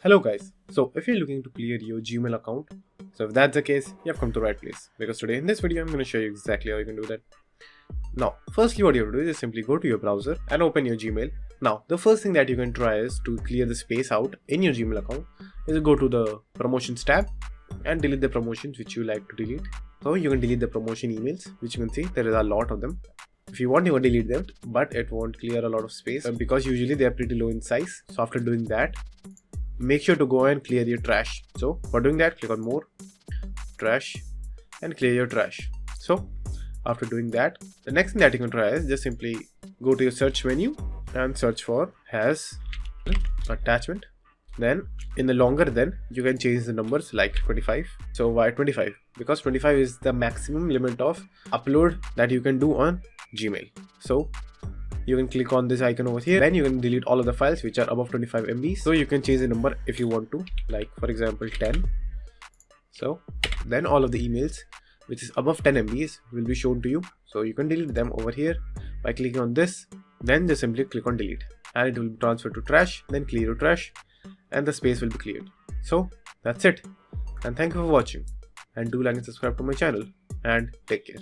Hello guys, so if you're looking to clear your Gmail account, so if that's the case, you have come to the right place, because today in this video I'm going to show you exactly how you can do that. Now, firstly what you have to do is simply go to your browser and open your Gmail. Now, the first thing that you can try is to clear the space out in your Gmail account is go to the promotions tab and delete the promotions which you like to delete. So you can delete the promotion emails, which you can see there is a lot of them. If you want, you can delete them, but it won't clear a lot of space because usually they are pretty low in size. So after doing that, make sure to go and clear your trash. So for doing that, click on more, trash, and clear your trash. So after doing that, the next thing that you can try is just simply go to your search menu and search for has attachment. Then in the longer, then you can change the numbers like 25. So why 25? Because 25 is the maximum limit of upload that you can do on Gmail. So you can click on this icon over here, then you can delete all of the files which are above 25 MB. So you can change the number if you want to, like for example 10. So then all of the emails which is above 10 MBs will be shown to you. So you can delete them over here by clicking on this, then just simply click on delete and it will be transferred to trash. Then clear your trash and the space will be cleared. So that's it, and thank you for watching, and do like and subscribe to my channel, and take care.